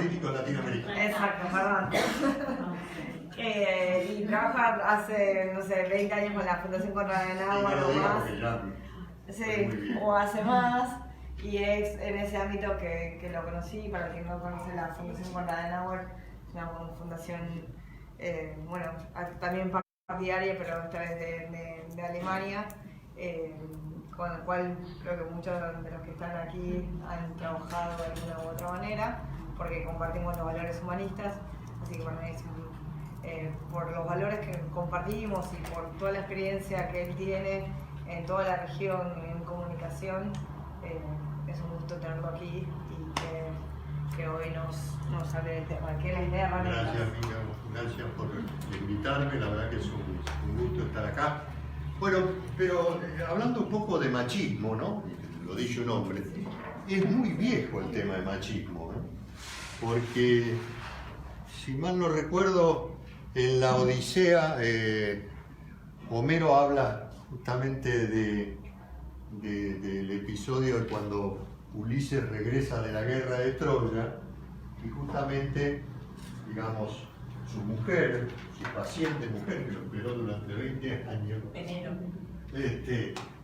políticos latinoamericanos. Exacto, perdón. Y trabaja hace, no sé, 20 años con la Fundación Konrad Adenauer o más. Sí, o hace más. Y es en ese ámbito que lo conocí. Para quien no conoce la Fundación Konrad Adenauer, es una fundación, bueno, también partidaria, pero esta vez de Alemania, con el cual creo que muchos de los que están aquí han trabajado de alguna u otra manera, porque compartimos los valores humanistas. Así que bueno, por los valores que compartimos y por toda la experiencia que él tiene en toda la región en comunicación, es un gusto tenerlo aquí y que hoy nos hable del tema. ¿Qué es la idea? Gracias, Mica, gracias por invitarme, la verdad que es un gusto estar acá. Bueno, pero hablando un poco de machismo, ¿no? Lo dice un hombre, es muy viejo el tema de machismo, ¿no? Porque, si mal no recuerdo, en la Odisea, Homero habla justamente del episodio de cuando Ulises regresa de la guerra de Troya y justamente, digamos, su mujer, su paciente mujer que lo esperó durante 20 años,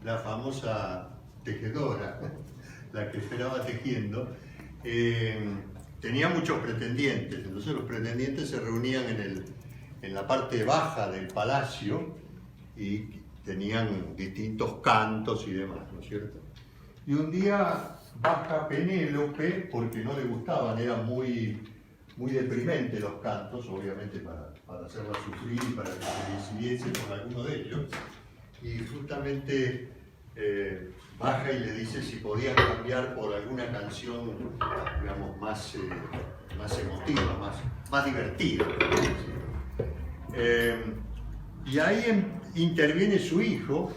la famosa tejedora, la que esperaba tejiendo, tenía muchos pretendientes. Entonces los pretendientes se reunían en la parte baja del palacio y tenían distintos cantos y demás, ¿no es cierto? Y un día baja Penélope porque no le gustaban, eran muy deprimentes los cantos, obviamente para hacerla sufrir y para que se decidiese por alguno de ellos. Y justamente baja y le dice si podían cambiar por alguna canción, digamos, más emotiva, más divertida. Y ahí interviene su hijo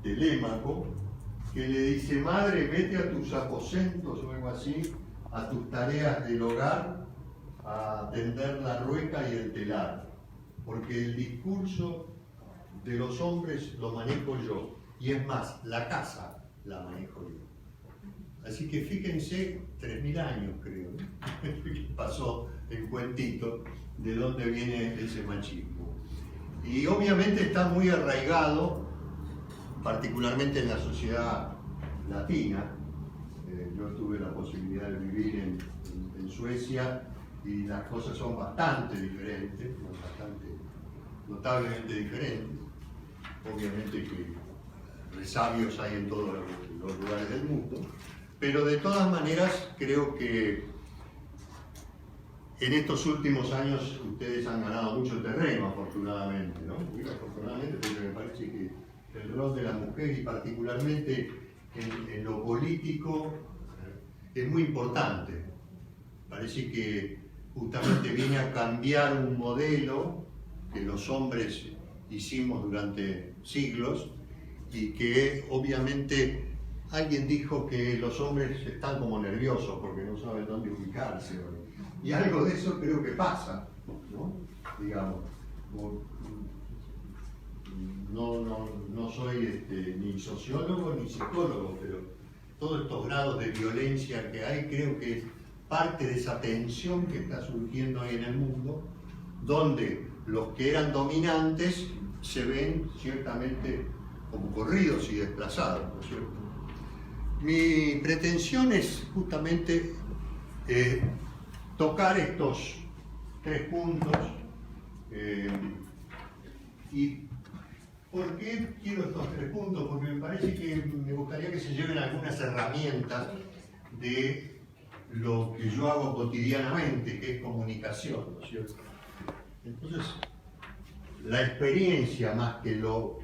Telémaco, que le dice: madre, vete a tus aposentos o algo así, a tus tareas del hogar, a tender la rueca y el telar, porque el discurso de los hombres lo manejo yo, y es más, la casa la manejo yo. Así que fíjense, 3000 años creo, que pasó el cuentito de dónde viene ese machismo. Y obviamente está muy arraigado, particularmente en la sociedad latina. Yo tuve la posibilidad de vivir en Suecia y las cosas son bastante diferentes, notablemente diferentes. Obviamente que resabios hay en todos los lugares del mundo, pero de todas maneras creo que en estos últimos años ustedes han ganado mucho terreno, afortunadamente, ¿no? Digo afortunadamente porque me parece que el rol de la mujer, y particularmente en lo político, es muy importante. Parece que justamente viene a cambiar un modelo que los hombres hicimos durante siglos y que obviamente alguien dijo que los hombres están como nerviosos porque no saben dónde ubicarse. Y algo de eso creo que pasa, ¿no? Digamos, no soy ni sociólogo ni psicólogo, pero todos estos grados de violencia que hay creo que es parte de esa tensión que está surgiendo ahí en el mundo, donde los que eran dominantes se ven ciertamente como corridos y desplazados, ¿no es cierto? Mi pretensión es justamente tocar estos 3 puntos. ¿Y por qué quiero estos 3 puntos? Porque me parece que me gustaría que se lleven algunas herramientas de lo que yo hago cotidianamente, que es comunicación, ¿no es cierto? Entonces, la experiencia más que lo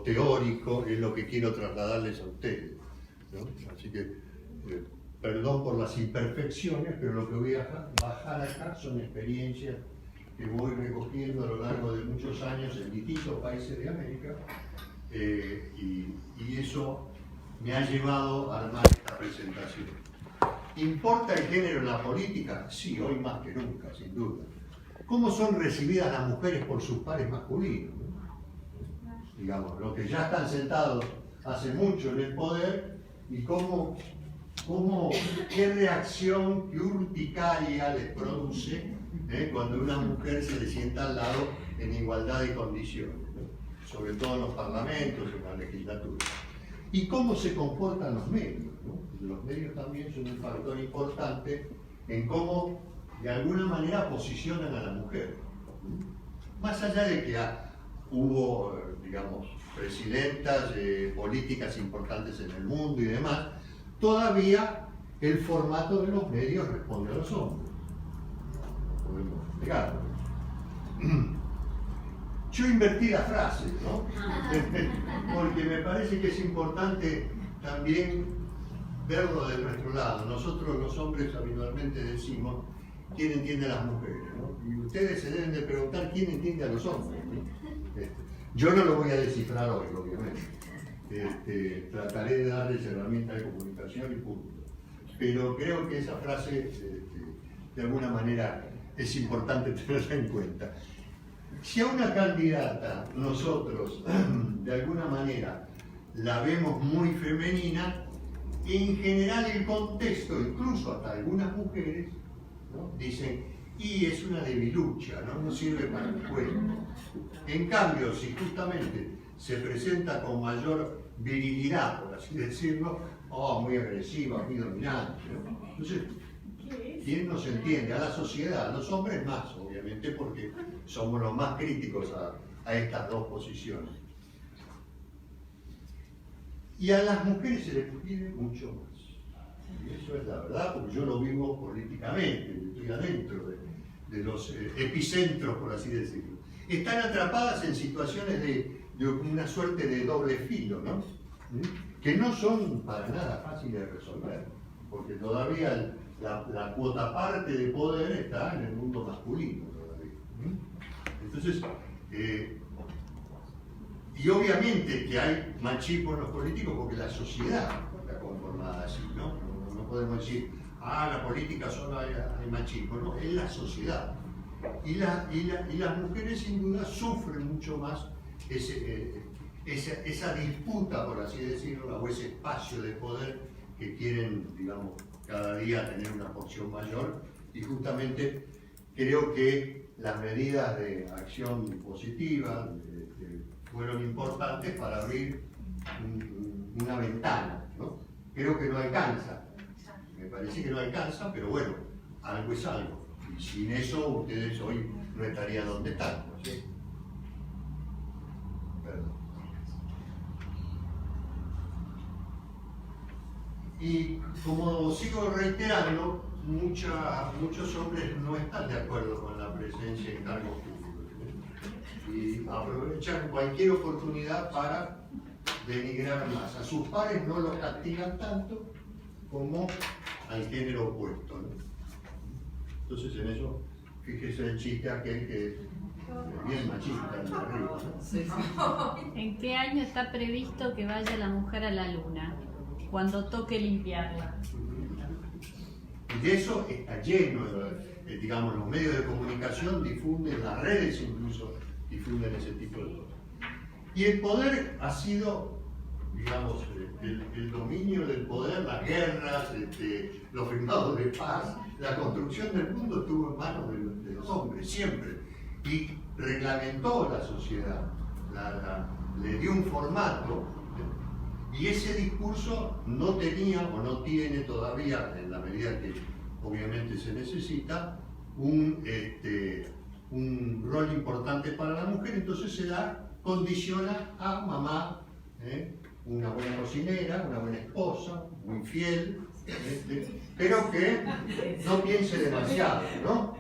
teórico es lo que quiero trasladarles a ustedes, ¿no? Así que, perdón por las imperfecciones, pero lo que voy a bajar acá son experiencias que voy recogiendo a lo largo de muchos años en distintos países de América, y eso me ha llevado a armar esta presentación. ¿Importa el género en la política? Sí, hoy más que nunca, sin duda. ¿Cómo son recibidas las mujeres por sus pares masculinos? Digamos, los que ya están sentados hace mucho en el poder, y cómo qué reacción, qué urticaria les produce cuando una mujer se le sienta al lado en igualdad de condiciones, ¿no? Sobre todo en los parlamentos, en la legislatura. Y cómo se comportan los medios, ¿no? Los medios también son un factor importante en cómo de alguna manera posicionan a la mujer. Más allá de que hubo, digamos, presidentas, políticas importantes en el mundo y demás, todavía el formato de los medios responde a los hombres. No podemos negarlo. Yo invertí las frases, ¿no? Porque me parece que es importante también verlo de nuestro lado. Nosotros los hombres habitualmente decimos quién entiende a las mujeres, ¿no? Y ustedes se deben de preguntar quién entiende a los hombres, ¿no? Yo no lo voy a descifrar hoy, obviamente. Trataré de darles herramientas de comunicación y punto. Pero creo que esa frase, de alguna manera, es importante tenerla en cuenta. Si a una candidata nosotros, de alguna manera, la vemos muy femenina, en general el contexto, incluso hasta algunas mujeres, ¿no? Dicen, y es una debilucha, ¿no? No sirve para el puesto. En cambio, si justamente se presenta con mayor virilidad, por así decirlo, muy agresiva, muy dominante, ¿no? Entonces, ¿quién nos entiende? A la sociedad, a los hombres más, obviamente, porque somos los más críticos a estas dos posiciones. Y a las mujeres se les pide mucho más. Y eso es la verdad, porque yo lo vivo políticamente, estoy adentro de los epicentros, por así decirlo. Están atrapadas en situaciones de una suerte de doble filo, ¿no? Que no son para nada fáciles de resolver, porque todavía la cuota parte de poder está en el mundo masculino todavía. Entonces, y obviamente que hay machismo en los políticos porque la sociedad está conformada así, ¿no? No podemos decir, la política solo hay machismo, no, es la sociedad. Y las mujeres sin duda sufren mucho más esa disputa, por así decirlo, o ese espacio de poder que quieren, digamos, cada día tener una porción mayor, y justamente creo que las medidas de acción positiva fueron importantes para abrir una ventana, ¿no? Creo que no alcanza, me parece que no alcanza, pero bueno, algo es algo, y sin eso ustedes hoy no estarían donde están, ¿no? ¿Sí? Perdón. Y como sigo reiterando, muchos hombres no están de acuerdo con la presencia en cargos públicos, y aprovechan cualquier oportunidad para denigrar más. A sus pares no los castigan tanto como al género opuesto, ¿no? Entonces en eso, fíjese el chiste aquel que es bien machista de arriba, ¿no? Sí, sí. ¿En qué año está previsto que vaya la mujer a la luna? Cuando toque limpiarla. Y de eso está lleno, digamos, los medios de comunicación difunden, las redes incluso difunden ese tipo de cosas. Y el poder ha sido, digamos, el dominio del poder, las guerras, los firmados de paz, la construcción del mundo estuvo en manos de los hombres, siempre. Y reglamentó la sociedad, le dio un formato. Y ese discurso no tenía o no tiene todavía, en la medida que obviamente se necesita, un rol importante para la mujer, entonces se la condiciona a mamá, una buena cocinera, una buena esposa, muy fiel, pero que no piense demasiado, ¿no?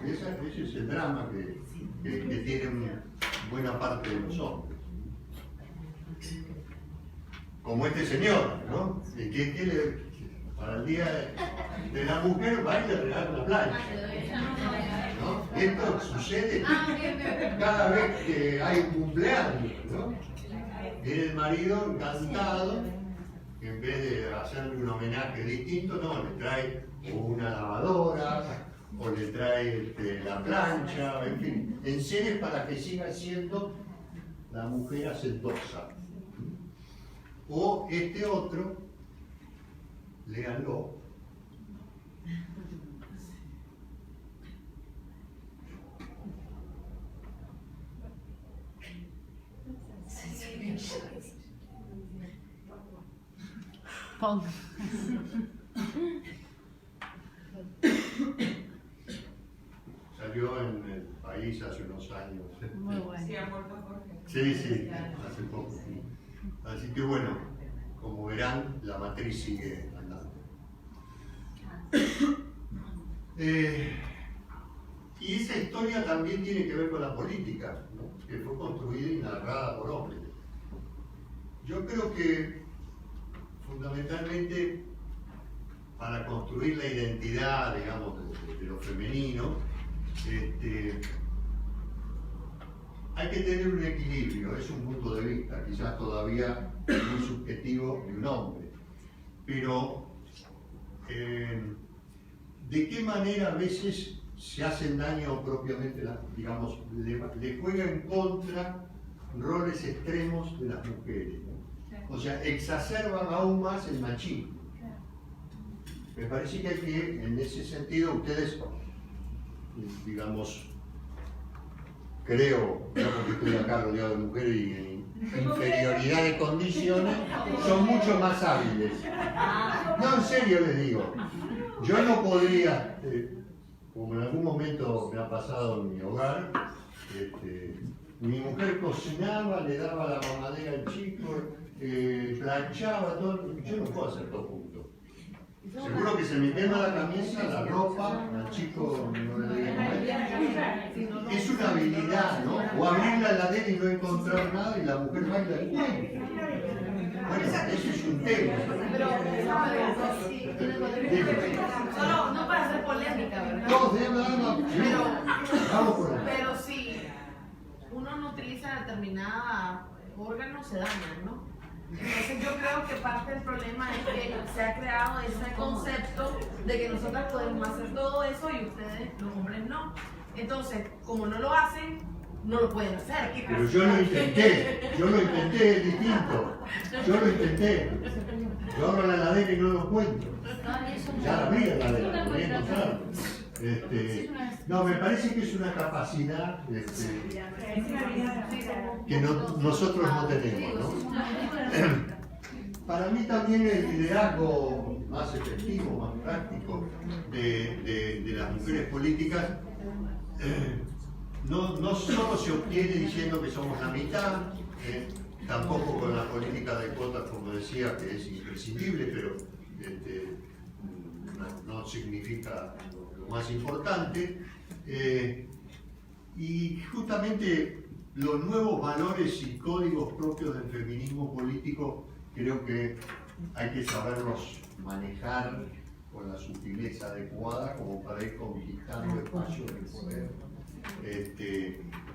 Ese es el drama que tienen buena parte de los hombres. Como este señor, ¿no? Para el día de la mujer va y le regala una plancha, ¿no? Esto sucede cada vez que hay un cumpleaños, ¿no? Viene el marido encantado, que en vez de hacerle un homenaje distinto, no, le trae una lavadora, o le trae la plancha, en fin, enseres para que siga siendo la mujer hacendosa. O este otro, léanlo. Pon. Salió en El País hace unos años. Muy bueno. Sí, ha muerto Jorge. Sí, sí, hace poco. Así que bueno, como verán, la matriz sigue andando. Y esa historia también tiene que ver con la política, ¿no? Que fue construida y narrada por hombres. Yo creo que fundamentalmente para construir la identidad, digamos, de lo femenino, hay que tener un equilibrio, es un punto de vista, quizás todavía muy subjetivo de un hombre, pero ¿de qué manera a veces se hacen daño propiamente, digamos, le juega en contra roles extremos de las mujeres, ¿no? O sea, exacerban aún más el machismo. Me parece que hay que, en ese sentido, ustedes, digamos, creo porque estoy acá rodeado de mujeres y en inferioridad de condiciones, son mucho más hábiles. No, en serio les digo, yo no podría, como en algún momento me ha pasado en mi hogar, mi mujer cocinaba, le daba la mamadera al chico, planchaba, todo, yo no puedo hacer todo junto. Seguro que se me quema la camisa, la ropa, al chico no le doy a comer. Es una habilidad, ¿no? O abrir la heladera y no encontrar nada y la mujer baila el cuento. Bueno, eso es un tema. Solo, no para hacer polémica, ¿verdad? Pero si uno no utiliza determinada órgano, se daña, ¿no? Entonces yo creo que parte del problema es que se ha creado ese concepto de que nosotras podemos hacer todo eso y ustedes, los hombres, no. Entonces, como no lo hacen, no lo pueden hacer. Pero yo lo intenté, es distinto. Yo lo intenté. Yo abro la heladera y no lo encuentro. Ya la abrí la heladera, lo voy a encontrar. No, me parece que es una capacidad que nosotros no tenemos, ¿no? Para mí también el liderazgo más efectivo, más práctico de las mujeres políticas no solo se obtiene diciendo que somos la mitad, tampoco con la política de cuotas, como decía, que es imprescindible, pero no significa lo más importante. Y justamente los nuevos valores y códigos propios del feminismo político creo que hay que saberlos manejar con la sutileza adecuada como para ir conquistando espacios de poder,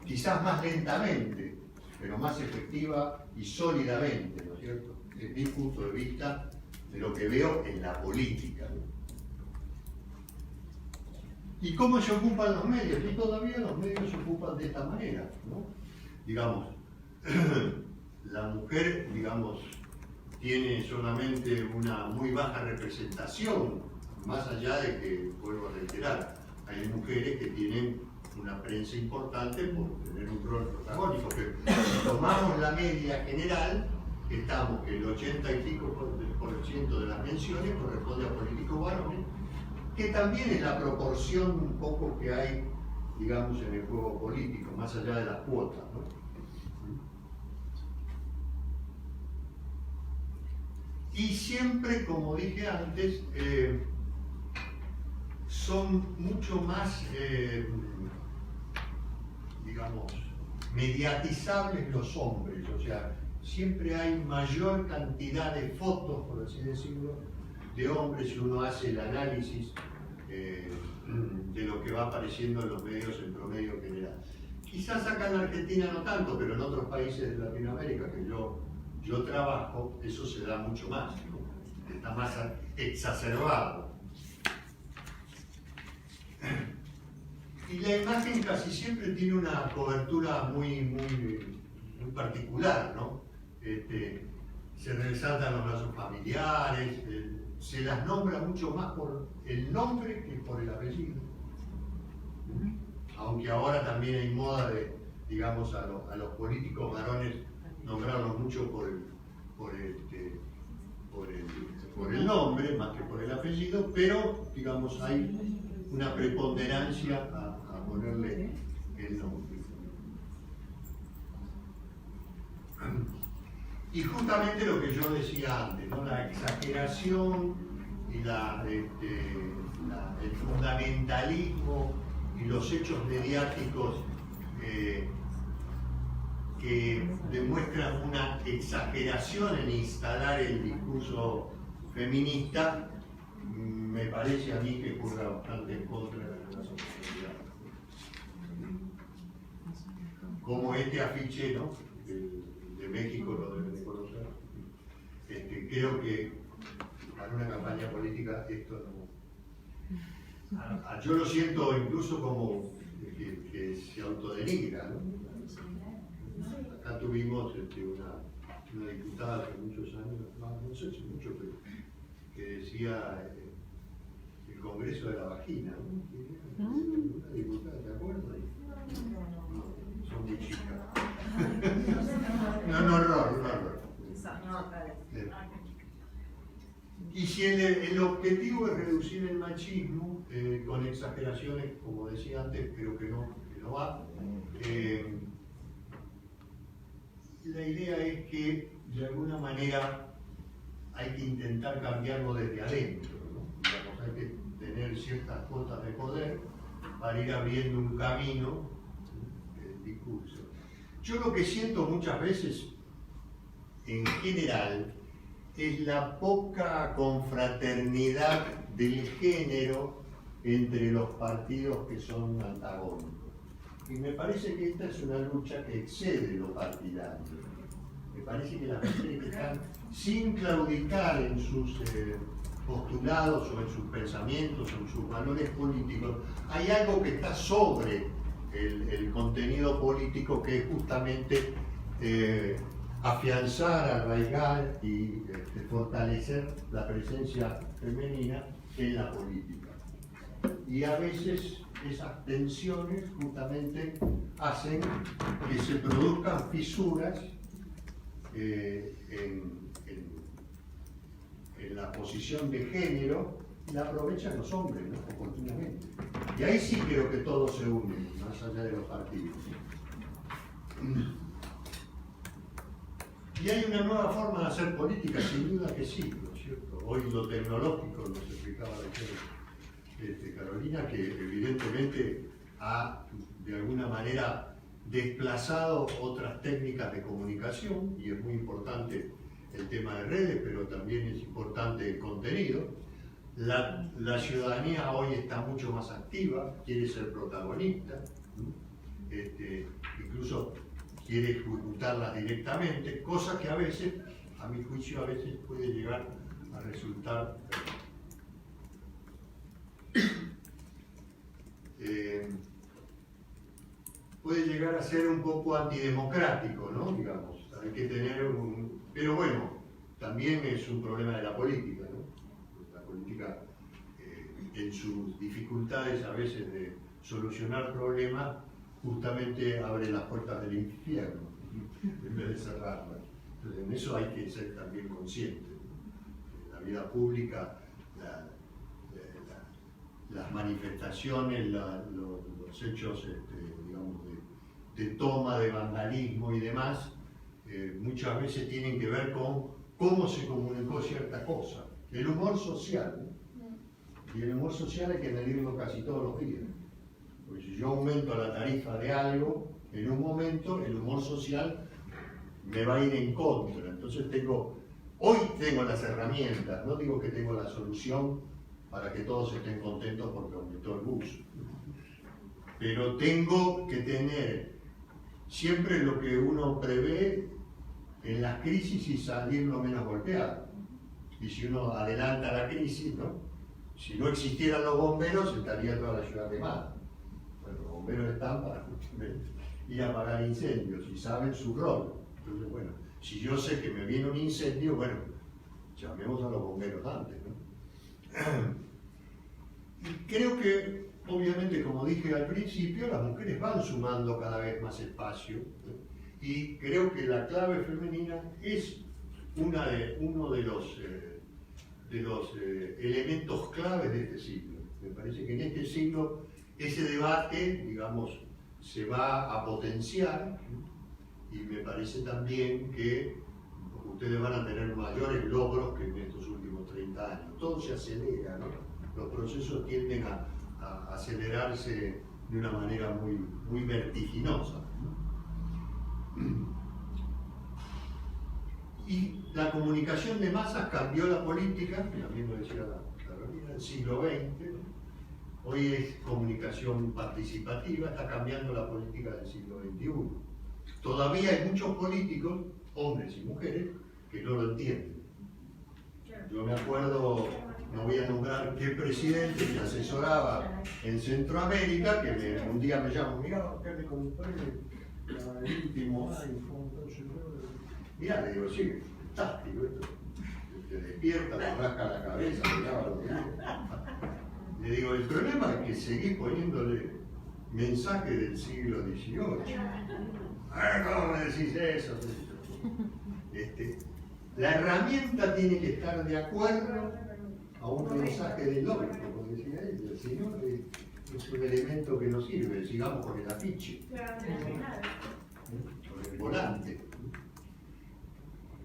quizás más lentamente, pero más efectiva y sólidamente, ¿no es cierto? Desde mi punto de vista de lo que veo en la política, ¿no? ¿Y cómo se ocupan los medios? Y todavía los medios se ocupan de esta manera, ¿no? Digamos, la mujer, digamos, tiene solamente una muy baja representación, más allá de que, vuelvo a reiterar, hay mujeres que tienen una prensa importante por tener un rol protagónico, pero si tomamos la media general, estamos que el 80 y pico % de las menciones corresponde a políticos varones, que también es la proporción un poco que hay, digamos, en el juego político, más allá de las cuotas, ¿no? Y siempre, como dije antes, son mucho más, digamos, mediatizables los hombres, o sea, siempre hay mayor cantidad de fotos, por así decirlo, de hombres si uno hace el análisis de lo que va apareciendo en los medios en promedio general. Quizás acá en Argentina no tanto, pero en otros países de Latinoamérica que yo trabajo, eso se da mucho más, ¿no? Está más exacerbado. Y la imagen casi siempre tiene una cobertura muy particular, ¿no? Se resaltan los lazos familiares, se las nombra mucho más por el nombre que por el apellido. Aunque ahora también hay moda de, digamos, a los políticos varones nombrarlos mucho por el nombre más que por el apellido, pero digamos hay una preponderancia a ponerle el nombre. Y justamente lo que yo decía antes, ¿no? La exageración y el fundamentalismo y los hechos mediáticos que demuestran una exageración en instalar el discurso feminista, me parece a mí que juega bastante en contra de las homosexualidad. Como este afiche, ¿no? de México lo deben de conocer. Creo que para una campaña política esto no. Yo lo siento incluso como que se autodenigra, ¿no? Acá tuvimos una diputada hace muchos años, no sé si mucho, pero que decía el Congreso de la Vagina, ¿no? Una diputada, ¿te acuerdas? Son muy chicas. No, horror. Y si el objetivo es reducir el machismo, con exageraciones, como decía antes, creo que no va. La idea es que de alguna manera hay que intentar cambiarlo desde adentro, ¿no? Digamos, hay que tener ciertas cuotas de poder para ir abriendo un camino del discurso. Yo lo que siento muchas veces, en general, es la poca confraternidad del género entre los partidos que son antagónicos. Y me parece que esta es una lucha que excede lo partidario. Me parece que las mujeres que están sin claudicar en sus postulados o en sus pensamientos o en sus valores políticos, hay algo que está sobre el contenido político, que es justamente afianzar, arraigar y fortalecer la presencia femenina en la política. Y a veces esas tensiones justamente hacen que se produzcan fisuras en la posición de género, y la aprovechan los hombres, ¿no? Oportunamente. Y ahí sí creo que todos se unen, más allá de los partidos. Y hay una nueva forma de hacer política, sin duda que sí, ¿no es cierto? Hoy lo tecnológico, nos explicaba Carolina, que evidentemente ha de alguna manera desplazado otras técnicas de comunicación, y es muy importante el tema de redes, pero también es importante el contenido. La ciudadanía hoy está mucho más activa, quiere ser protagonista, incluso quiere ejecutarlas directamente, cosa que a veces, a mi juicio, a veces puede llegar a resultar puede llegar a ser un poco antidemocrático, ¿no? Digamos, hay que tener pero bueno, también es un problema de la política, ¿no? La política, en sus dificultades a veces de solucionar problemas, justamente abre las puertas del infierno en vez de cerrarlas. Entonces, en eso hay que ser también consciente, ¿no? En la vida pública, las manifestaciones, los hechos, digamos, de toma, de vandalismo y demás, muchas veces tienen que ver con cómo se comunicó cierta cosa. El humor social, ¿no? Y el humor social hay que medirlo casi todos los días. Porque si yo aumento la tarifa de algo, en un momento el humor social me va a ir en contra. Entonces hoy tengo las herramientas, no digo que tengo la solución para que todos estén contentos porque aumentó el bus. Pero tengo que tener siempre lo que uno prevé en las crisis y salir lo menos golpeado. Y si uno adelanta la crisis, ¿no? Si no existieran los bomberos, estaría toda la ciudad quemada. Bueno, los bomberos están para ir a apagar incendios y saben su rol. Entonces, bueno, si yo sé que me viene un incendio, bueno, llamemos a los bomberos antes, ¿no? Y creo que, obviamente, como dije al principio, las mujeres van sumando cada vez más espacio, ¿no? Y creo que la clave femenina es uno de los elementos claves de este siglo. Me parece que en este siglo ese debate, digamos, se va a potenciar, y me parece también que ustedes van a tener mayores logros que en estos últimos 30 años. Todo se acelera, ¿no? Los procesos tienden a acelerarse de una manera muy vertiginosa, ¿no? Y la comunicación de masas cambió la política, también lo decía Carolina, del siglo XX, ¿no? Hoy es comunicación participativa, está cambiando la política del siglo XXI. Todavía hay muchos políticos, hombres y mujeres, que no lo entienden. Yo me acuerdo, no voy a nombrar qué presidente me asesoraba en Centroamérica, que un día me llamó, mirá, acá me compré el último iPhone, mirá, le digo, sí, fantástico esto, te despierta, te rasca la cabeza, mirá lo que es. Le digo, el problema es que seguís poniéndole mensajes del siglo XVIII. ¿Cómo me decís eso? La herramienta tiene que estar de acuerdo a un mensaje del hombre, como decía ella, si no es un elemento que no sirve, sigamos con el afiche, con el volante.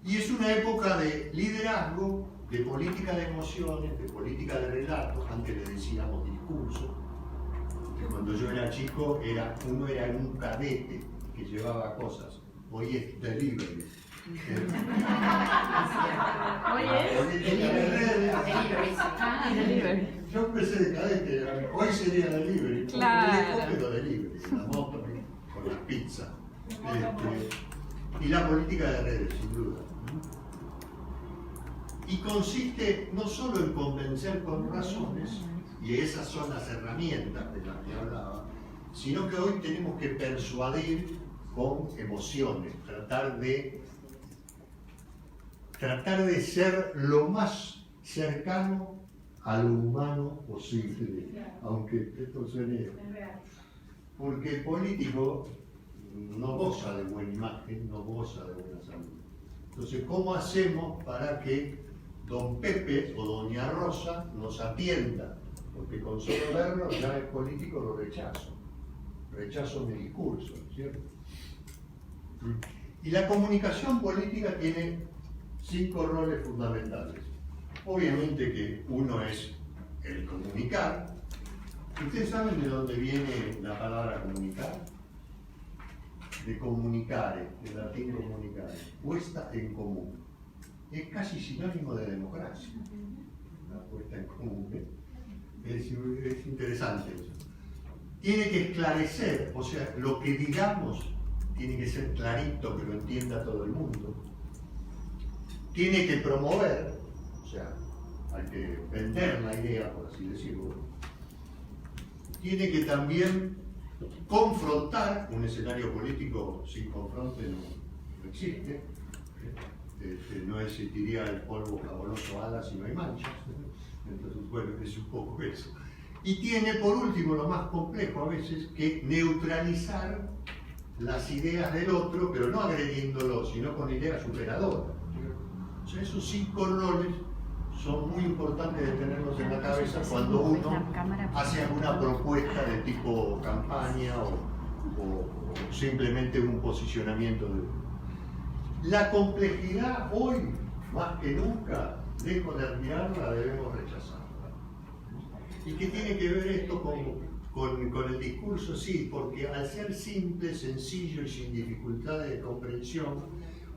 Y es una época de liderazgo, de política de emociones, de política de relatos, antes le decíamos discurso, que cuando yo era chico uno era un cadete que llevaba cosas, hoy es delivery. Yo empecé de cadete, hoy sería delivery, claro. pero delivery, la moto con las pizzas. Y la política de redes, sin duda. Y consiste no solo en convencer con razones, y esas son las herramientas de las que hablaba, sino que hoy tenemos que persuadir con emociones, tratar de ser lo más cercano a lo humano posible, aunque esto suene... Porque el político no goza de buena imagen, no goza de buena salud. Entonces, ¿cómo hacemos para que don Pepe o doña Rosa nos atienda? Porque con solo verlo ya el político lo rechazo mi discurso, ¿cierto? Y la comunicación política tiene 5 roles fundamentales. Obviamente que uno es el comunicar. ¿Ustedes saben de dónde viene la palabra comunicar? De comunicare, del latín comunicare, puesta en común. Es casi sinónimo de democracia, la puesta en común. Es interesante eso. Tiene que esclarecer, o sea, lo que digamos tiene que ser clarito, que lo entienda todo el mundo. Tiene que promover, o sea, hay que vender la idea, por así decirlo. Tiene que también confrontar, un escenario político sin confronte no existe. No existiría el polvo jabonoso ala si no hay manchas. Entonces, bueno, es un poco eso. Y tiene, por último, lo más complejo a veces, que neutralizar las ideas del otro, pero no agrediéndolo, sino con ideas superadoras. O sea, esos 5 roles son muy importantes de tenerlos en la cabeza cuando uno hace alguna propuesta de tipo campaña o simplemente un posicionamiento de... La complejidad hoy, más que nunca, lejos de admirarla, debemos rechazarla. ¿Y qué tiene que ver esto con el discurso? Sí, porque al ser simple, sencillo y sin dificultades de comprensión,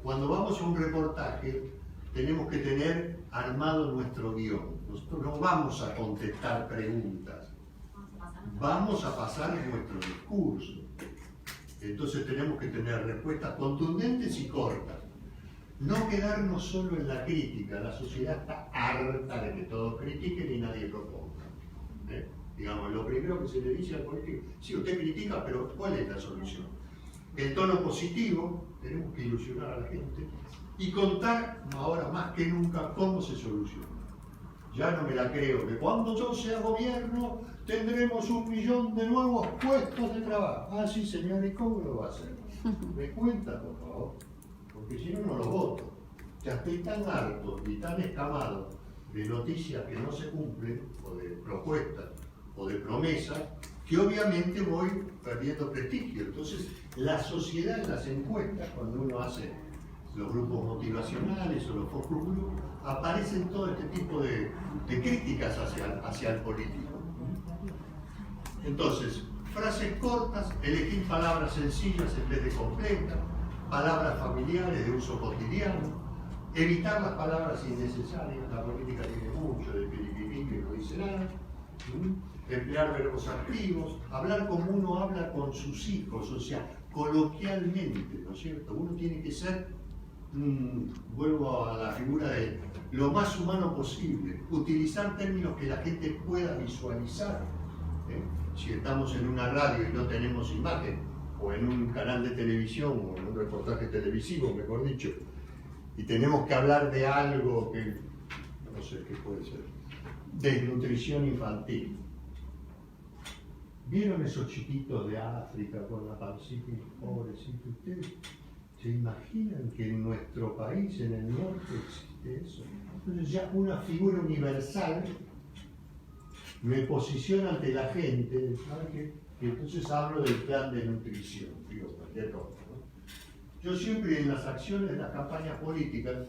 cuando vamos a un reportaje, tenemos que tener armado nuestro guión. Nosotros no vamos a contestar preguntas, vamos a pasar nuestro discurso. Entonces tenemos que tener respuestas contundentes y cortas. No quedarnos solo en la crítica. La sociedad está harta de que todos critiquen y nadie proponga. Digamos, lo primero que se le dice al político, sí, usted critica, pero ¿cuál es la solución? El tono positivo, tenemos que ilusionar a la gente y contar, ahora más que nunca, cómo se soluciona. ya no me la creo, que cuando yo sea gobierno tendremos 1 millón de nuevos puestos de trabajo. Ah, sí, señor, ¿y cómo lo va a hacer? Me cuenta, por favor, porque si no, no lo voto. Ya estoy tan harto y tan escamado de noticias que no se cumplen, o de propuestas, o de promesas, que obviamente voy perdiendo prestigio. Entonces, la sociedad en las encuestas, cuando uno hace los grupos motivacionales o los focus group, aparecen todo este tipo de críticas hacia el político. Entonces, frases cortas, elegir palabras sencillas en vez de complejas, palabras familiares de uso cotidiano, evitar las palabras innecesarias. La política tiene mucho de piripipí que no dice nada. Emplear verbos activos, hablar como uno habla con sus hijos, o sea, coloquialmente, ¿no es cierto? Uno tiene que ser, vuelvo a la figura de lo más humano posible, utilizar términos que la gente pueda visualizar. Si estamos en una radio y no tenemos imagen, o en un canal de televisión, o en un reportaje televisivo, mejor dicho, y tenemos que hablar de algo que, no sé qué puede ser, desnutrición infantil. ¿Vieron esos chiquitos de África con la pancita y pobrecitos? ¿Ustedes se imaginan que en nuestro país, en el norte, existe eso? Entonces ya una figura universal me posiciona ante la gente, ¿sabe qué? Y entonces hablo del plan de nutrición, digo, cualquier cosa, ¿no? Yo siempre en las acciones de las campañas políticas,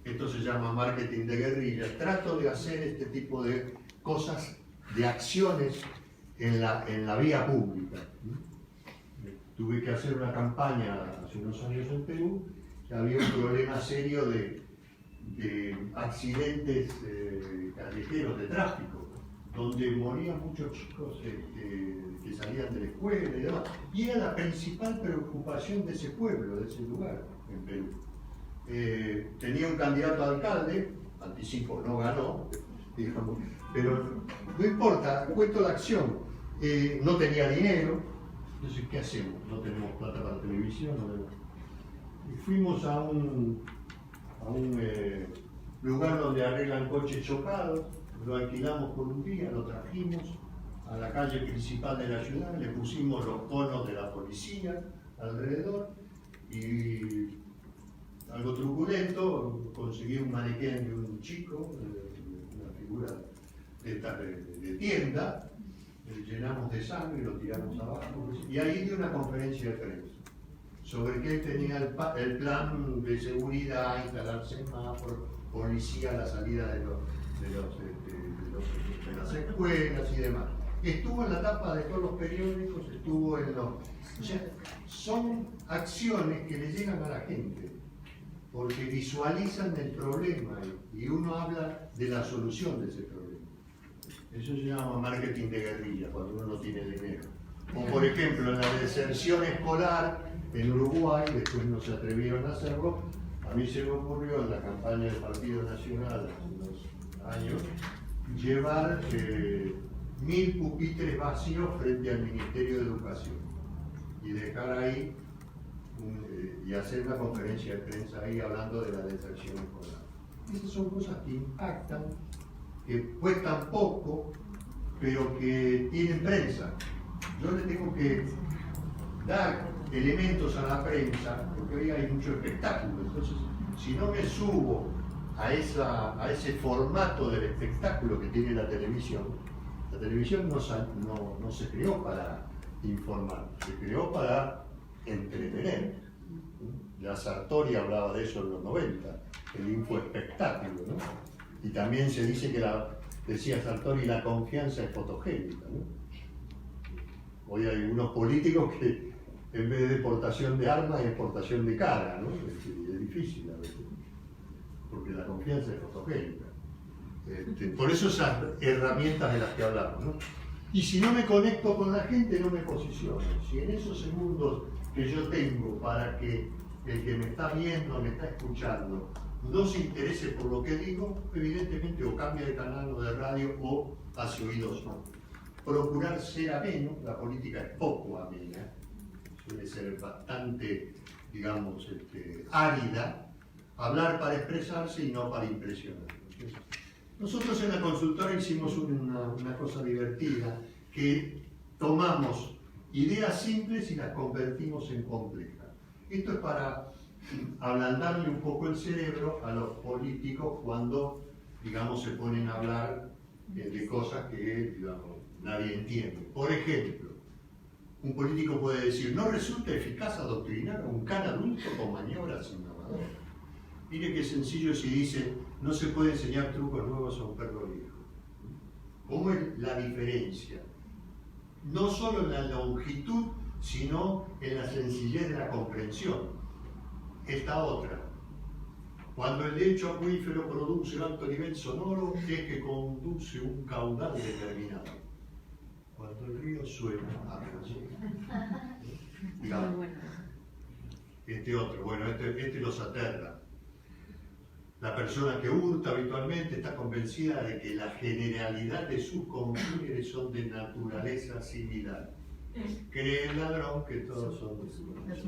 esto se llama marketing de guerrilla, trato de hacer este tipo de cosas, de acciones en la vía pública. Tuve que hacer una campaña hace unos años en Perú, que había un problema serio de accidentes callejeros de tráfico, donde morían muchos chicos que salían de la escuela y demás. Y era la principal preocupación de ese pueblo, de ese lugar, en Perú. Tenía un candidato a alcalde, anticipo, no ganó, digamos, pero no importa, cuento la acción. No tenía dinero, entonces ¿qué hacemos? No tenemos plata para televisión. Y fuimos a un lugar donde arreglan coches chocados, lo alquilamos por un día, lo trajimos a la calle principal de la ciudad, le pusimos los conos de la policía alrededor y algo truculento, conseguí un maniquén de un chico, una figura de tienda, llenamos de sangre, lo tiramos abajo y ahí dio una conferencia de prensa sobre que él tenía el plan de seguridad, instalar semáforos, policía a la salida de las escuelas y demás. Estuvo en la tapa de todos los periódicos, estuvo en los... O sea, son acciones que le llegan a la gente, porque visualizan el problema y uno habla de la solución de ese problema. Eso se llama marketing de guerrilla, cuando uno no tiene dinero. O por ejemplo, en la deserción escolar en Uruguay, después no se atrevieron a hacerlo, a mí se me ocurrió en la campaña del Partido Nacional hace unos años, llevar 1000 pupitres vacíos frente al Ministerio de Educación y dejar ahí y hacer una conferencia de prensa ahí hablando de la deserción escolar. Esas son cosas que impactan, que cuestan poco, pero que tienen prensa. Yo le tengo que dar elementos a la prensa, porque hoy hay mucho espectáculo, entonces si no me subo a ese formato del espectáculo que tiene la televisión no se creó para informar, se creó para entretener. Ya Sartori hablaba de eso en los 90, el infoespectáculo, ¿no? Y también se dice que decía Sartori, la confianza es fotogénica, ¿no? Hoy hay unos políticos que en vez de deportación de armas es exportación de cara, ¿no? Es difícil a veces, porque la confianza es fotogénica. Por eso esas herramientas de las que hablamos, ¿no? Y si no me conecto con la gente, no me posiciono. Si en esos segundos que yo tengo para que el que me está viendo, me está escuchando, no se interese por lo que digo, evidentemente o cambia de canal o de radio o hace oídos sordos. Procurar ser ameno, la política es poco amena, suele ser bastante, digamos, árida, hablar para expresarse y no para impresionar. Nosotros en la consultora hicimos una cosa divertida, que tomamos ideas simples y las convertimos en complejas. Esto es para ablandarle un poco el cerebro a los políticos cuando, digamos, se ponen a hablar de cosas que, digamos, nadie entiende. Por ejemplo, un político puede decir, no resulta eficaz adoctrinar a un can adulto con maniobras innovadoras. Mire qué sencillo si dice, no se puede enseñar trucos nuevos a un perro viejo. ¿Cómo es la diferencia? No solo en la longitud, sino en la sencillez de la comprensión. Esta otra. Cuando el lecho acuífero produce alto nivel sonoro, es que conduce un caudal determinado. Cuando el río suena, digamos, este otro, bueno, este los aterra. La persona que hurta habitualmente está convencida de que la generalidad de sus congéneres son de naturaleza similar. Cree el ladrón que todos son de su naturaleza.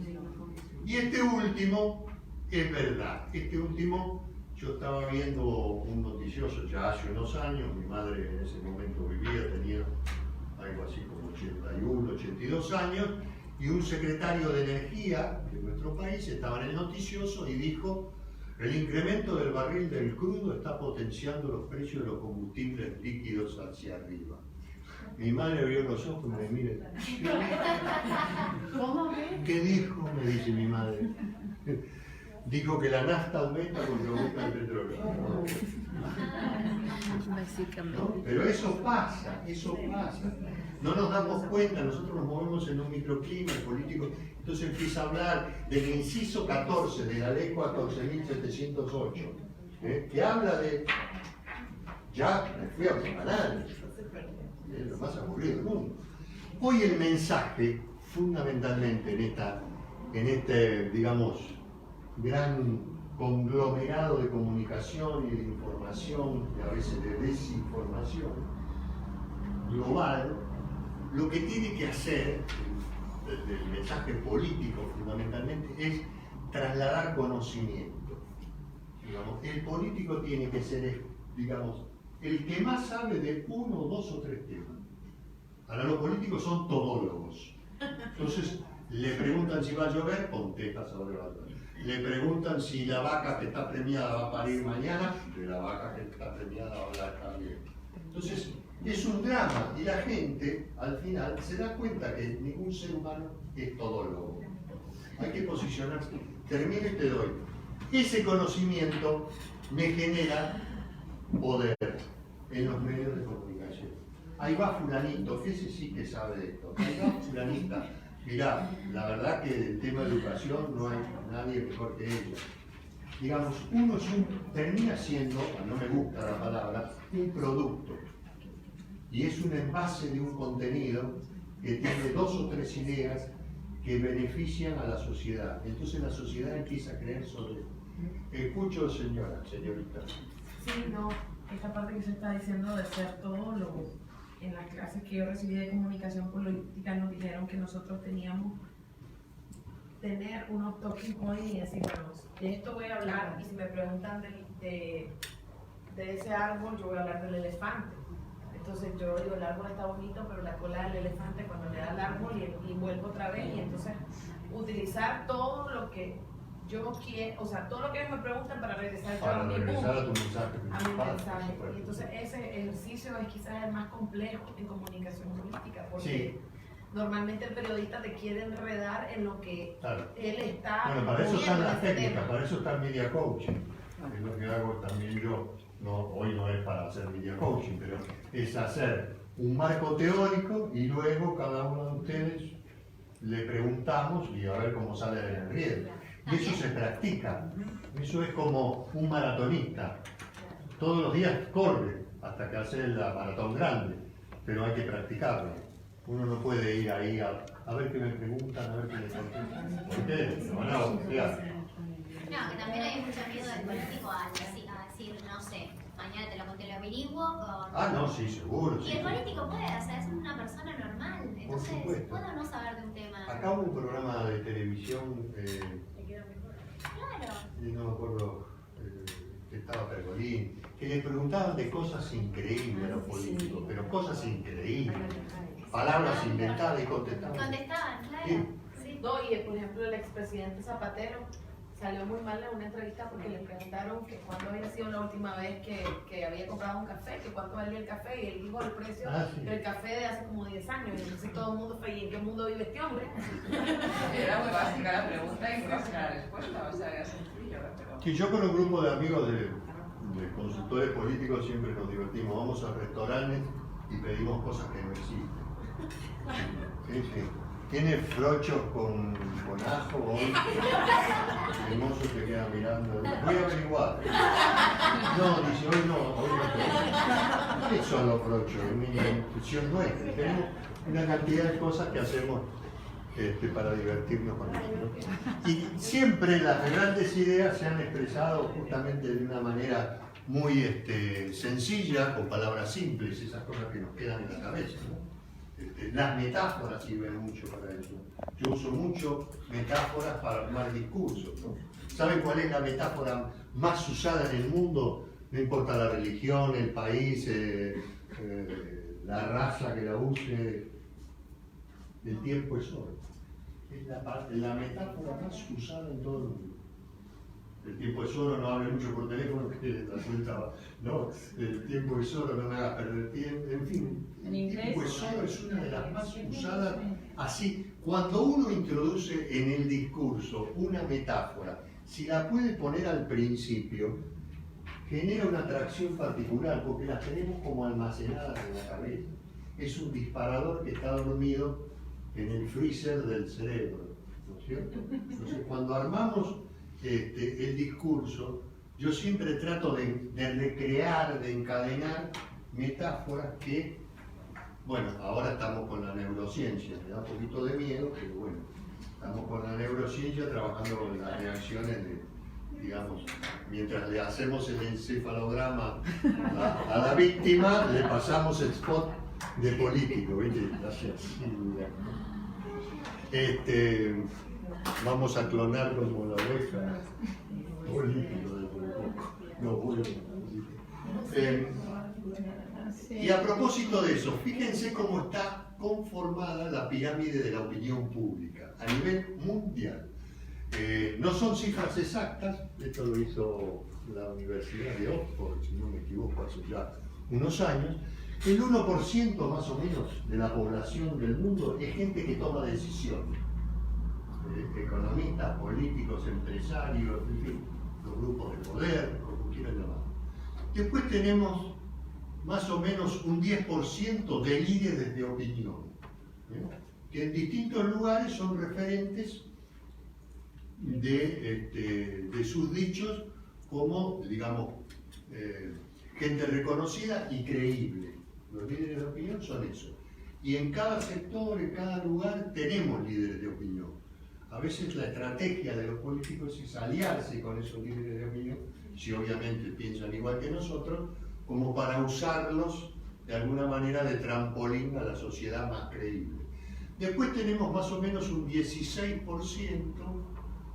Y este último es verdad. Este último, yo estaba viendo un noticioso ya hace unos años, mi madre en ese momento vivía, tenía algo así como 81, 82 años, y un secretario de energía de nuestro país estaba en el noticioso y dijo: el incremento del barril del crudo está potenciando los precios de los combustibles líquidos hacia arriba. Mi madre abrió los ojos y me mira. ¿Cómo? ¿Qué dijo? Me dice mi madre. Dijo que la nafta aumenta porque aumenta el petróleo. ¿No? Pero eso pasa, eso pasa. No nos damos cuenta, nosotros nos movemos en un microclima, el político entonces empieza a hablar del inciso 14 de la ley 14.708, que habla de, ya me fui a un canal, es lo más aburrido del mundo. Hoy el mensaje, fundamentalmente en este, digamos, gran conglomerado de comunicación y de información, y a veces de desinformación global, lo que tiene que hacer el mensaje político fundamentalmente es trasladar conocimiento. Digamos, el político tiene que ser, digamos, el que más sabe de uno, dos o tres temas. Ahora los políticos son todólogos. Entonces le preguntan si va a llover, contesta sobre la llover. Le preguntan si la vaca que está premiada va a parir mañana, de la vaca que está premiada va a hablar también. Entonces es un drama y la gente al final se da cuenta que ningún ser humano es todólogo. Hay que posicionarse. Termino y te doy. Ese conocimiento me genera poder en los medios de comunicación. Ahí va fulanito, ese sí que sabe de esto. Ahí va fulanita. Mirá, la verdad que del tema de educación no hay nadie mejor que ella. Digamos, uno termina siendo, no me gusta la palabra, un producto. Y es un envase de un contenido que tiene dos o tres ideas que benefician a la sociedad. Entonces la sociedad empieza a creer sobre esto. Escucho, señorita. Sí, no, esta parte que se está diciendo de ser todólogo. En las clases que yo recibí de comunicación política nos dijeron que nosotros teníamos tener unos talking points y decir, bueno, de esto voy a hablar, y si me preguntan de ese árbol, yo voy a hablar del elefante. Entonces yo digo, el árbol está bonito, pero la cola del elefante cuando le da al árbol y vuelvo otra vez, y entonces utilizar todo lo que yo quiero, o sea, todo lo que ellos me preguntan para regresar yo a mi punto, a tu mensaje a mi principal. mensaje. Y entonces ese ejercicio es quizás el más complejo en comunicación política, porque Sí. Normalmente el periodista te quiere enredar en lo que Claro. él está. Bueno, para eso están las ese técnicas, tema. para eso está el media coaching. Es lo que hago también yo. No, hoy no es para hacer media coaching, pero es hacer un marco teórico y luego cada uno de ustedes le preguntamos y a ver cómo sale del riesgo. Y eso se practica. Eso es como un maratonista. Todos los días corre hasta que hace la maratón grande, pero hay que practicarlo. Uno no puede ir ahí a ver qué me preguntan, a ver qué me contestan. ¿Por qué? Se van a boxear. No, que también hay mucho miedo del político a decir, no sé, mañana te lo averiguo con... Ah, no, sí, seguro. Y Sí. el político puede, o sea, es una persona normal, entonces supuesto. puedo no saber de un tema. Acá hubo un programa de televisión, Claro. y no me acuerdo, que estaba Pergolín, que le preguntaban de cosas increíbles a los políticos, pero cosas increíbles. Palabras inventadas y contestaban. Contestaban, claro. Sí. Sí. No, y por ejemplo el expresidente Zapatero salió muy mal en una entrevista porque le preguntaron que cuándo había sido la última vez que había comprado un café, que cuánto valía el café, y él dijo el precio Sí. del café de hace como 10 años. Y entonces todo el mundo fue, ¿y en qué mundo vive este hombre? Era muy básica la pregunta y muy básica la respuesta, o sea, era sencillo, pero... Que yo con un grupo de amigos de consultores políticos siempre nos divertimos, vamos a restaurantes y pedimos cosas que no existen. Sí, sí. ¿Tiene frochos con ajo hoy? El mozo te queda mirando. Voy a averiguar. No, dice, hoy no. ¿Qué son los frochos? Es una institución nuestra. Tenemos una cantidad de cosas que hacemos para divertirnos con eso, ¿no? Y siempre las grandes ideas se han expresado justamente de una manera muy sencilla, con palabras simples, esas cosas que nos quedan en la cabeza, ¿no? Las metáforas sirven mucho para eso. Yo uso mucho metáforas para armar discursos, ¿no? ¿Saben cuál es la metáfora más usada en el mundo? No importa la religión, el país, la raza que la use, el tiempo es oro. Es la metáfora más usada en todo el mundo. El tiempo es oro, no hable mucho por teléfono, que la cuenta va. No, el tiempo es oro, no me hagas perder tiempo. En fin, el tiempo es oro es una de las más usadas. Así, cuando uno introduce en el discurso una metáfora, si la puede poner al principio, genera una atracción particular, porque las tenemos como almacenadas en la cabeza. Es un disparador que está dormido en el freezer del cerebro, ¿no es cierto? Entonces, cuando armamos el discurso, yo siempre trato de recrear, de encadenar metáforas que, bueno, ahora estamos con la neurociencia, me da un poquito de miedo, pero bueno, estamos con la neurociencia trabajando con las reacciones de, digamos, mientras le hacemos el encefalograma a la víctima, le pasamos el spot de político, ¿viste? Vamos a clonar como la oveja político de poco. No, bueno. Y a propósito de eso, fíjense cómo está conformada la pirámide de la opinión pública a nivel mundial. No son cifras exactas, esto lo hizo la Universidad de Oxford, si no me equivoco, hace ya unos años. El 1% más o menos de la población del mundo es gente que toma decisiones. Economistas, políticos, empresarios, en fin, los grupos de poder, como quieran llamar. Después tenemos más o menos un 10% de líderes de opinión, que en distintos lugares son referentes de sus dichos como, digamos, gente reconocida y creíble. Los líderes de opinión son eso. Y en cada sector, en cada lugar, tenemos líderes de opinión. A veces la estrategia de los políticos es aliarse con esos líderes de opinión, si obviamente piensan igual que nosotros, como para usarlos de alguna manera de trampolín a la sociedad más creíble. Después tenemos más o menos un 16%,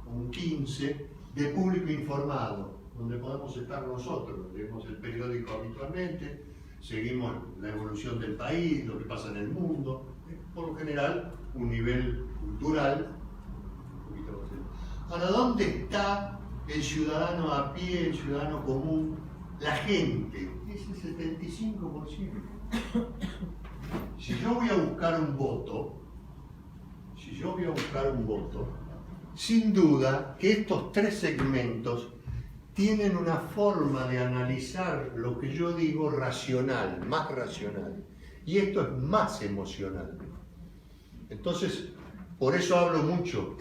un 15% de público informado, donde podemos estar nosotros. Leemos el periódico habitualmente, seguimos la evolución del país, lo que pasa en el mundo, por lo general un nivel cultural. Ahora, ¿dónde está el ciudadano a pie, el ciudadano común, la gente? Es el 75%. Si yo voy a buscar un voto, sin duda que estos tres segmentos tienen una forma de analizar lo que yo digo racional, más racional. Y esto es más emocional. Entonces, por eso hablo mucho.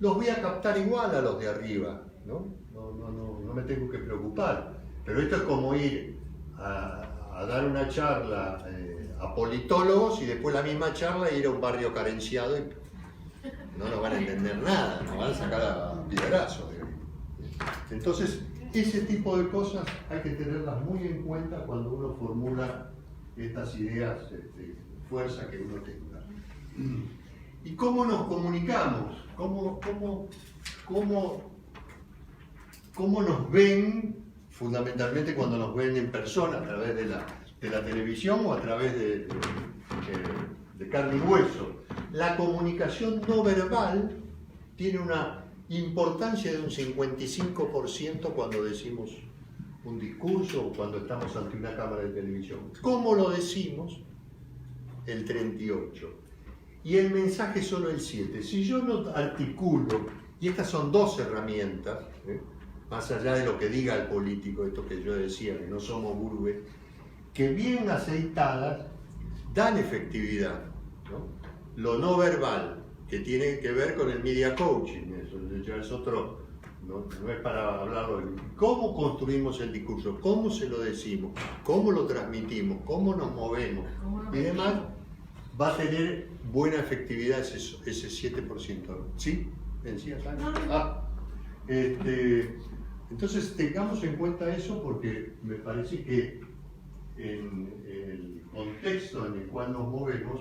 Los voy a captar igual a los de arriba, ¿no? No me tengo que preocupar. Pero esto es como ir a dar una charla a politólogos y después la misma charla ir a un barrio carenciado y no nos van a entender nada, nos van a sacar a piedrazos. Entonces, ese tipo de cosas hay que tenerlas muy en cuenta cuando uno formula estas ideas, fuerza que uno tenga. ¿Y cómo nos comunicamos? ¿Cómo nos ven fundamentalmente cuando nos ven en persona, a través de la televisión o a través de carne y hueso. La comunicación no verbal tiene una importancia de un 55% cuando decimos un discurso o cuando estamos ante una cámara de televisión. ¿Cómo lo decimos? El 38%. Y el mensaje solo el 7%. Si yo no articulo, y estas son dos herramientas, más allá de lo que diga el político, esto que yo decía, que no somos gurúes, que bien aceitadas dan efectividad, ¿no? Lo no verbal, que tiene que ver con el media coaching, eso ya es otro, no es para hablarlo de cómo construimos el discurso, cómo se lo decimos, cómo lo transmitimos, cómo nos movemos y demás, va a tener buena efectividad ese 7%. ¿Sí? ¿Decías algo? Entonces tengamos en cuenta eso porque me parece que en el contexto en el cual nos movemos,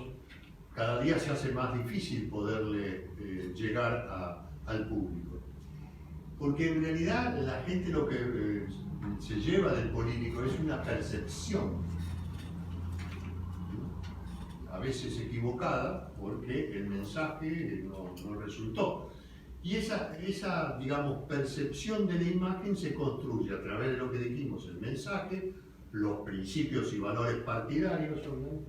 cada día se hace más difícil poderle llegar al público. Porque en realidad la gente lo que se lleva del político es una percepción, a veces equivocada, porque el mensaje no resultó. Y esa, digamos, percepción de la imagen se construye a través de lo que dijimos, el mensaje, los principios y valores partidarios, ¿no?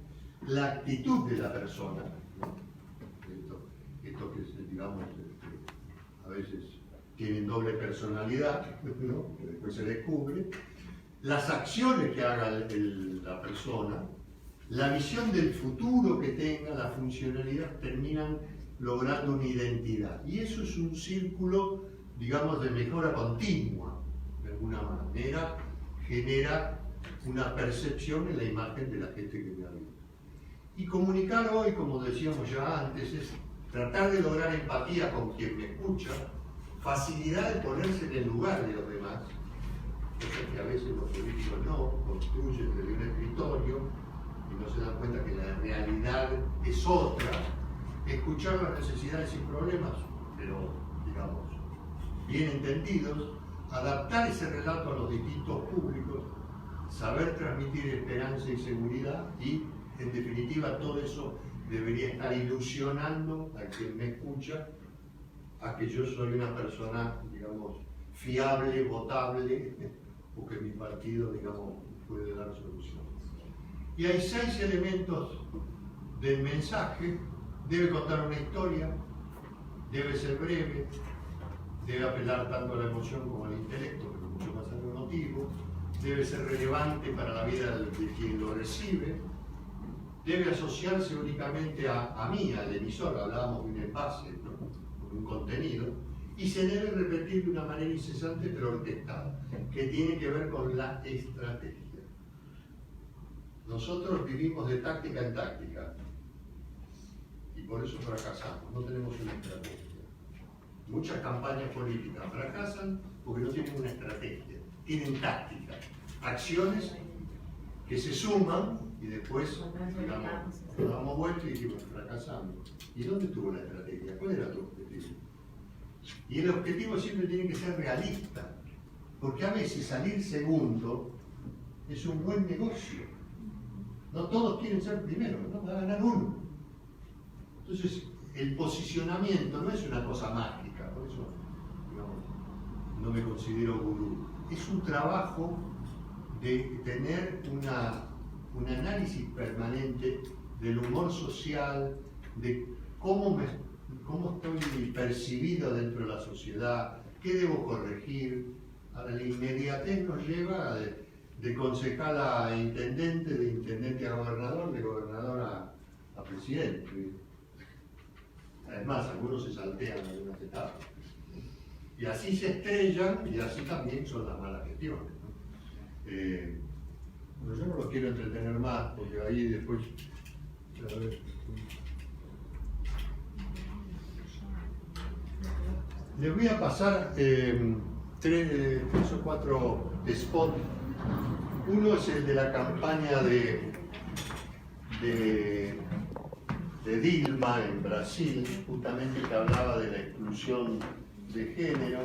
La actitud de la persona, ¿no? Esto que, digamos, a veces tienen doble personalidad, ¿no? Que después se descubre, las acciones que haga la persona, la visión del futuro que tenga, la funcionalidad, terminan logrando una identidad. Y eso es un círculo, digamos, de mejora continua, de alguna manera, genera una percepción en la imagen de la gente que me habita. Y comunicar hoy, como decíamos ya antes, es tratar de lograr empatía con quien me escucha, facilidad de ponerse en el lugar de los demás, cosa que a veces los políticos no construyen desde un escritorio y no se dan cuenta que la realidad es otra. Escuchar las necesidades y problemas, pero digamos, bien entendidos, adaptar ese relato a los distintos públicos, saber transmitir esperanza y seguridad y, en definitiva, todo eso debería estar ilusionando a quien me escucha a que yo soy una persona, digamos, fiable, votable, o que mi partido, digamos, puede dar soluciones. Y hay 6 elementos del mensaje. Debe contar una historia, debe ser breve, debe apelar tanto a la emoción como al intelecto, pero mucho más al emotivo, debe ser relevante para la vida de quien lo recibe, debe asociarse únicamente a mí, al emisor, hablábamos de un envase, ¿no? Un contenido, y se debe repetir de una manera incesante pero orquestada, que tiene que ver con la estrategia. Nosotros vivimos de táctica en táctica, y por eso fracasamos, no tenemos una estrategia. Muchas campañas políticas fracasan porque no tienen una estrategia, tienen táctica, acciones que se suman y después, digamos, nos damos vuelta y dijimos, fracasamos. ¿Y dónde estuvo la estrategia? ¿Cuál era tu objetivo? Y el objetivo siempre tiene que ser realista, porque a veces salir segundo es un buen negocio. No todos quieren ser primero, ¿no? Va a ganar uno. Entonces, el posicionamiento no es una cosa mágica, por eso, digamos, no me considero gurú. Es un trabajo de tener un análisis permanente del humor social, de cómo estoy percibido dentro de la sociedad, qué debo corregir. Ahora, la inmediatez nos lleva de concejal a intendente, de intendente a gobernador, de gobernador a presidente. Además, algunos se saltean algunas etapas. Y así se estrellan y así también son las malas gestiones, ¿no? Pero yo no los quiero entretener más porque ahí después... A ver. Les voy a pasar 3 o 4 spots. Uno es el de la campaña de Dilma en Brasil, justamente que hablaba de la exclusión de género.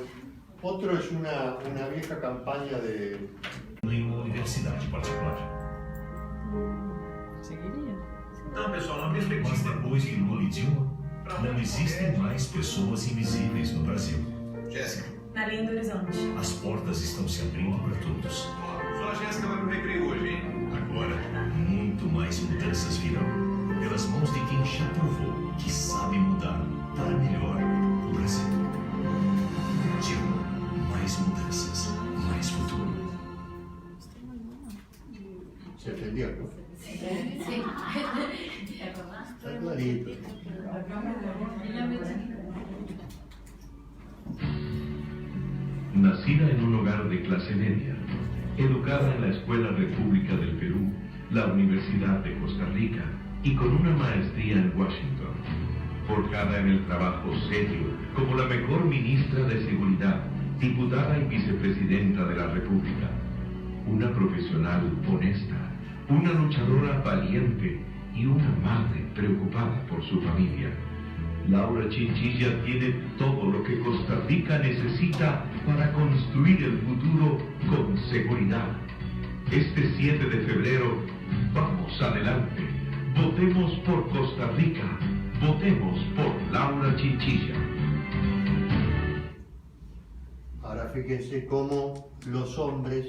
Otro es una vieja campaña de... Em uma universidade particular. Seguiria. Então, pessoal, na perspectiva... Mas depois que Lula e Dilma, não existem mais pessoas invisíveis no Brasil. Jéssica. Na linha do horizonte. As portas estão se abrindo para todos. Só a Jéssica vai pro recreio hoje, hein? Agora, muito mais mudanças virão. Pelas mãos de quem já provou que sabe mudar para melhor o Brasil. Dilma, mais mudanças, mais futuro. ¿Se entendió, no? Sí. Está clarito. Nacida en un hogar de clase media, educada en la Escuela República del Perú, la Universidad de Costa Rica y con una maestría en Washington, forjada en el trabajo serio como la mejor ministra de Seguridad, diputada y vicepresidenta de la República, una profesional honesta, una luchadora valiente y una madre preocupada por su familia. Laura Chinchilla tiene todo lo que Costa Rica necesita para construir el futuro con seguridad. Este 7 de febrero, vamos adelante. Votemos por Costa Rica. Votemos por Laura Chinchilla. Ahora fíjense cómo los hombres,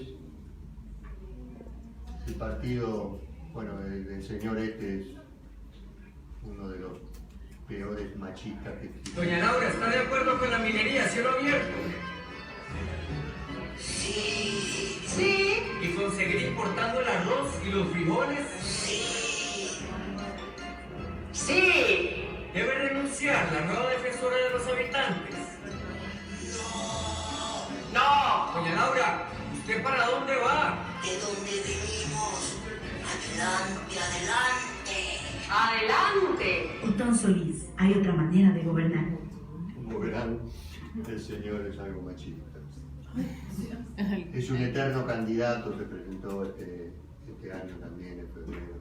el partido, bueno, el señor este es uno de los peores machistas que existen. Doña Laura, ¿está de acuerdo con la minería a cielo abierto? Sí. Sí. ¿Y con seguir importando el arroz y los frijoles? Sí. Sí. ¿Debe renunciar la nueva defensora de los habitantes? No. No. Doña Laura, ¿usted para dónde va? De donde venimos. Adelante, adelante. ¡Adelante! Otón Solís, hay otra manera de gobernar. Como verán, el señor es algo machista. Es un eterno candidato, se presentó este año también, en febrero.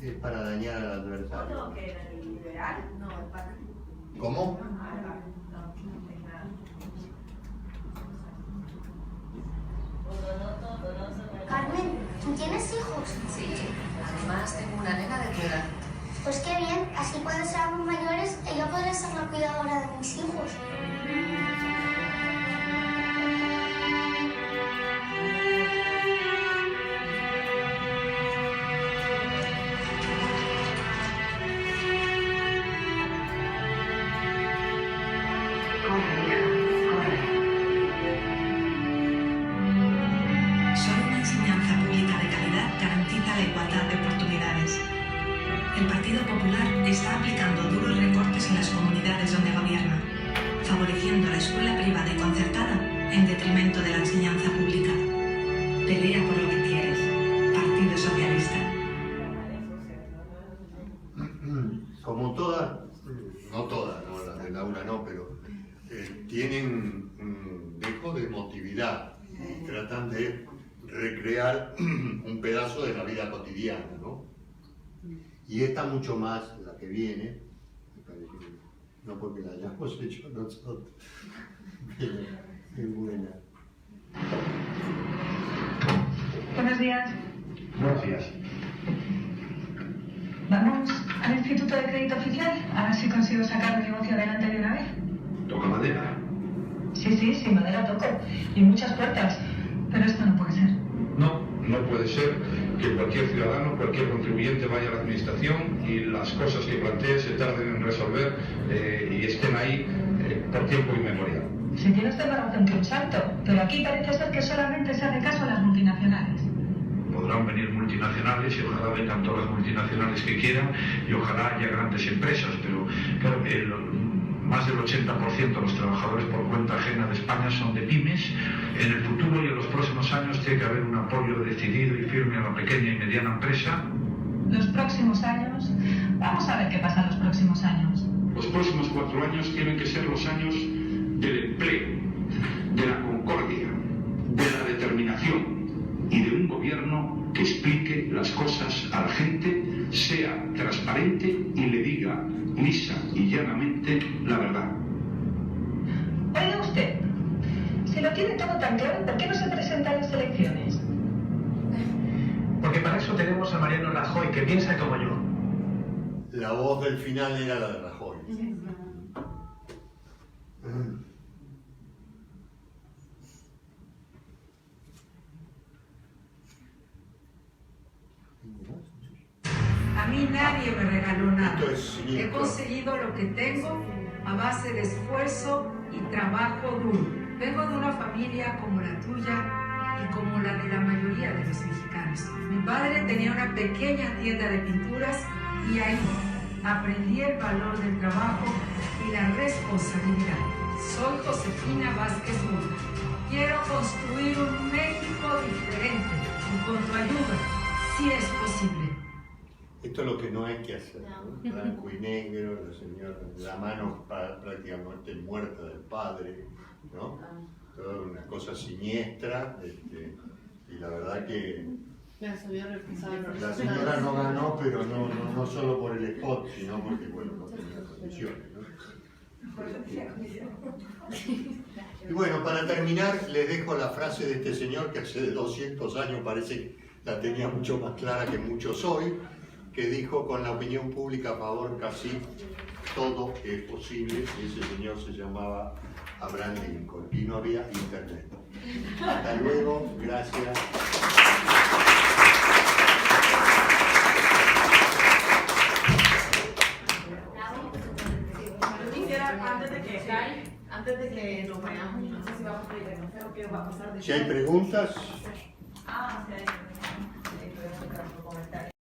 Es para dañar al adversario. ¿Otro que era el liberal? No, el partido. ¿Cómo? Carmen, ¿tú tienes hijos? Sí, además tengo una nena de tu edad. Pues qué bien, así cuando seamos mayores ella podrá ser la cuidadora de mis hijos. Solo una enseñanza pública de calidad garantiza la igualdad de oportunidades. El Partido Popular está aplicando duros recortes en las comunidades donde gobierna, favoreciendo la escuela privada y concertada en detrimento de la enseñanza pública. Pelea por lo que quieres. Partido Socialista. Como todas, no todas, no, las de Laura no, pero tienen un dejo de emotividad y tratan de recrear un pedazo de la vida cotidiana, ¿no? Y esta mucho más, la que viene, me parece que no porque la hayamos hecho nosotros, pero es buena. Buenos días. Buenos días. Vamos al Instituto de Crédito Oficial a ver si consigo sacar el negocio adelante de una vez. Toca madera. Sí, madera toco. Y muchas puertas. Pero esto no puede ser. No puede ser que cualquier ciudadano, cualquier contribuyente vaya a la administración y las cosas que plantee se tarden en resolver y estén ahí por tiempo inmemorial. Si tiene usted más razón que un salto, pero aquí parece ser que solamente se hace caso a las multinacionales. Podrán venir multinacionales y ojalá vengan todas las multinacionales que quieran y ojalá haya grandes empresas, pero claro, más del 80% de los trabajadores por cuenta ajena de España son de pymes. En el futuro y en los próximos años tiene que haber un apoyo decidido y firme a la pequeña y mediana empresa. Los próximos años, vamos a ver qué pasa en los próximos años. Los próximos 4 años tienen que ser los años del empleo, de la concordia, de la determinación y de un gobierno que explique las cosas a la gente, sea transparente y le diga lisa y llanamente la verdad. Oiga usted, Si lo tiene todo tan claro, ¿por qué no se presenta a las elecciones? Porque para eso tenemos a Mariano Rajoy, que piensa como yo. La voz del final era la de Rajoy. A mí nadie me regaló nada. Esto es siniestro. He conseguido lo que tengo a base de esfuerzo y trabajo duro. Vengo de una familia como la tuya y como la de la mayoría de los mexicanos. Mi padre tenía una pequeña tienda de pinturas y ahí aprendí el valor del trabajo y la responsabilidad. Soy Josefina Vázquez Mota. Quiero construir un México diferente y con tu ayuda, si es posible. Esto es lo que no hay que hacer, ¿no? Blanco y negro, la señora, la mano prácticamente muerta del padre, ¿no? Toda una cosa siniestra, y la verdad que la señora no ganó, pero no solo por el spot, sino porque, bueno, no tenía condiciones, ¿no? Y bueno, para terminar, les dejo la frase de este señor que hace 200 años parece que la tenía mucho más clara que muchos hoy, que dijo: con la opinión pública a favor casi todo es posible. Ese señor se llamaba Abraham Lincoln y no había internet. Hasta luego, gracias. Yo quisiera, antes de que nos vayamos, no sé si vamos a ir, no sé qué va a pasar. Si hay preguntas. Ah, sí, hay preguntas por comentarios.